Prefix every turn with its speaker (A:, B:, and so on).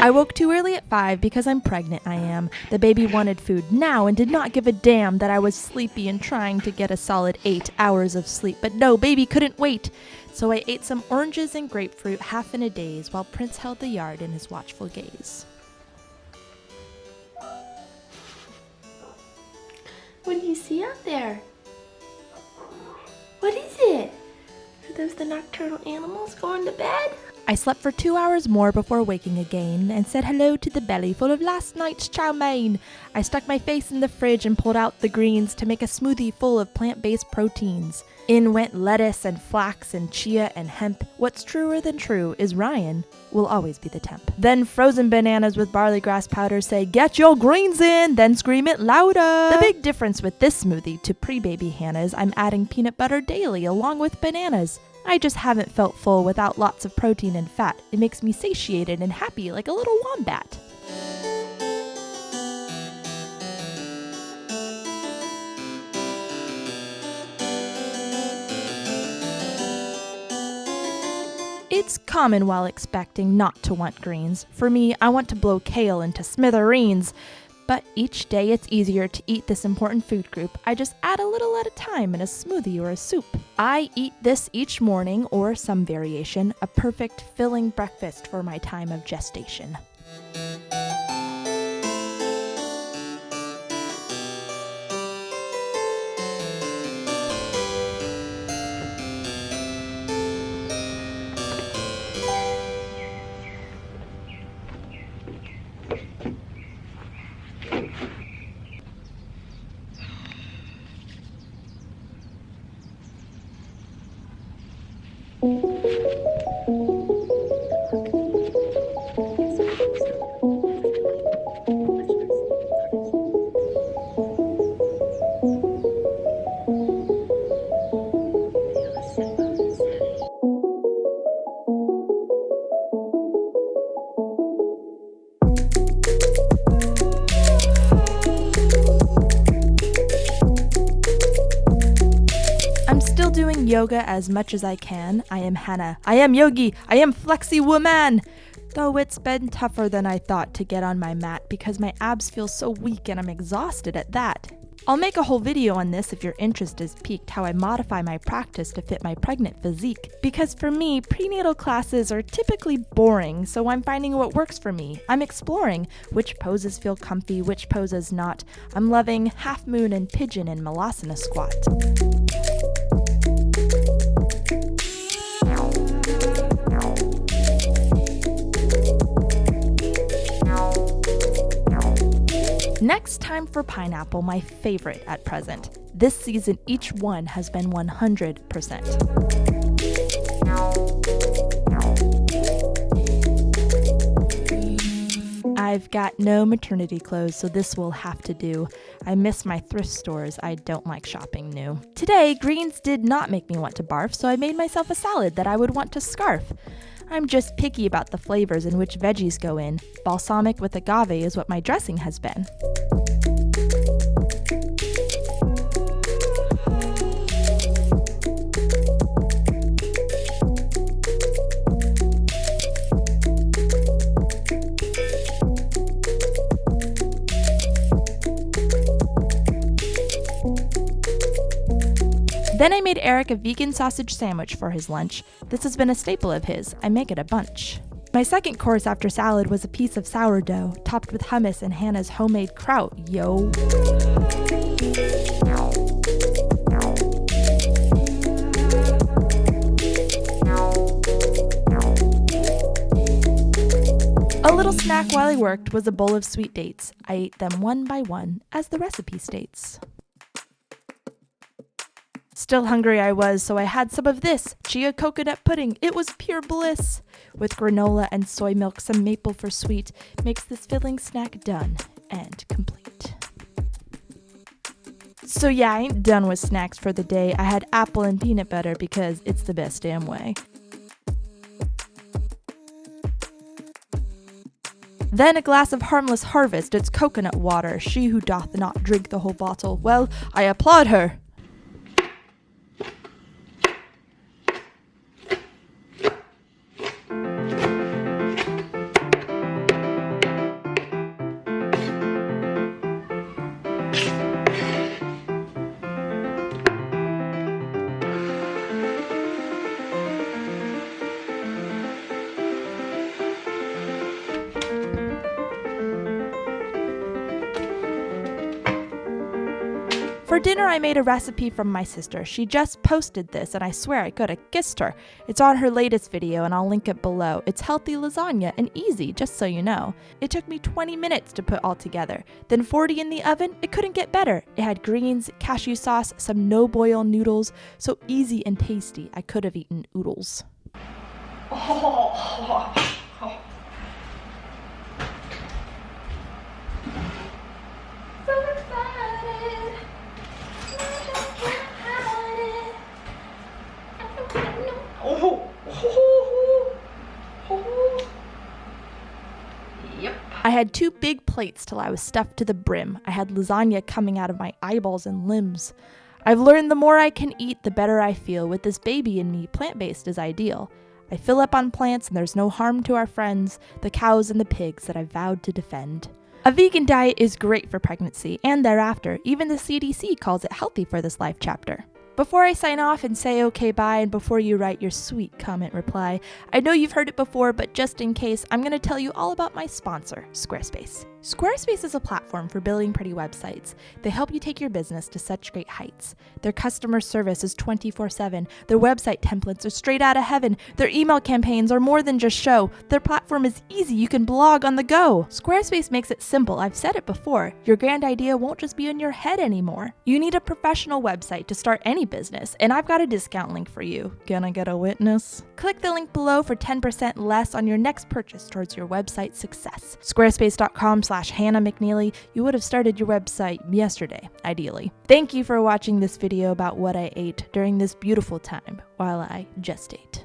A: I woke too early at 5 because I'm pregnant, I am. The baby wanted food now and did not give a damn that I was sleepy and trying to get a solid 8 hours of sleep. But no, baby couldn't wait. So I ate some oranges and grapefruit half in a daze while Prince held the yard in his watchful gaze.
B: What do you see out there? What is it? Are those the nocturnal animals going to bed?
A: I slept for 2 hours more before waking again and said hello to the belly full of last night's chow mein. I stuck my face in the fridge and pulled out the greens to make a smoothie full of plant-based proteins. In went lettuce and flax and chia and hemp. What's truer than true is Ryan will always be the temp. Then frozen bananas with barley grass powder say, "Get your greens in!" Then scream it louder. The big difference with this smoothie to pre-baby Hannah's, I'm adding peanut butter daily along with bananas. I just haven't felt full without lots of protein and fat. It makes me satiated and happy like a little wombat. It's common while expecting not to want greens. For me, I want to blow kale into smithereens. But each day it's easier to eat this important food group. I just add a little at a time in a smoothie or a soup. I eat this each morning or some variation, a perfect filling breakfast for my time of gestation. Doing yoga as much as I can. I am Hannah. I am yogi. I am flexi woman. Though it's been tougher than I thought to get on my mat because my abs feel so weak and I'm exhausted at that. I'll make a whole video on this if your interest is piqued, how I modify my practice to fit my pregnant physique. Because for me, prenatal classes are typically boring, so I'm finding what works for me. I'm exploring which poses feel comfy, which poses not. I'm loving half moon and pigeon and malasana squat. Next, time for pineapple, my favorite at present. This season, each one has been 100%. I've got no maternity clothes, so this will have to do. I miss my thrift stores. I don't like shopping new. Today, greens did not make me want to barf, so I made myself a salad that I would want to scarf. I'm just picky about the flavors and which veggies go in. Balsamic with agave is what my dressing has been. Then I made Eric a vegan sausage sandwich for his lunch. This has been a staple of his. I make it a bunch. My second course after salad was a piece of sourdough, topped with hummus and Hannah's homemade kraut, yo. A little snack while I worked was a bowl of sweet dates. I ate them one by one, as the recipe states. Still hungry I was, so I had some of this, Chia coconut pudding. It was pure bliss. With granola and soy milk, some maple for sweet, makes this filling snack done and complete. So yeah, I ain't done with snacks for the day. I had apple and peanut butter because it's the best damn way. Then a glass of harmless harvest, it's coconut water. She who doth not drink the whole bottle, well, I applaud her. dinner, I made a recipe from my sister. She just posted this, and I swear I could have kissed her. It's on her latest video, and I'll link it below. It's healthy lasagna and easy, just so you know. It took me 20 minutes to put all together, then 40 in the oven. It couldn't get better. It had greens, cashew sauce, some no-boil noodles, so easy and tasty. I could have eaten oodles.
B: Yep.
A: I had 2 big plates till I was stuffed to the brim. I had lasagna coming out of my eyeballs and limbs. I've learned the more I can eat, the better I feel. With this baby in me, plant-based is ideal. I fill up on plants and there's no harm to our friends, the cows and the pigs that I vowed to defend. A vegan diet is great for pregnancy and thereafter. Even the CDC calls it healthy for this life chapter. Before I sign off and say okay bye, and before you write your sweet comment reply, I know you've heard it before, but just in case, I'm going to tell you all about my sponsor, Squarespace. Squarespace is a platform for building pretty websites. They help you take your business to such great heights. Their customer service is 24/7. Their website templates are straight out of heaven. Their email campaigns are more than just show. Their platform is easy. You can blog on the go. Squarespace makes it simple. I've said it before. Your grand idea won't just be in your head anymore. You need a professional website to start any business, and I've got a discount link for you. Gonna get a witness? Click the link below for 10% less on your next purchase towards your website success. Squarespace.com/Hannah McNeely. You would have started your website yesterday, ideally. Thank you for watching this video about what I ate during this beautiful time while I gestate.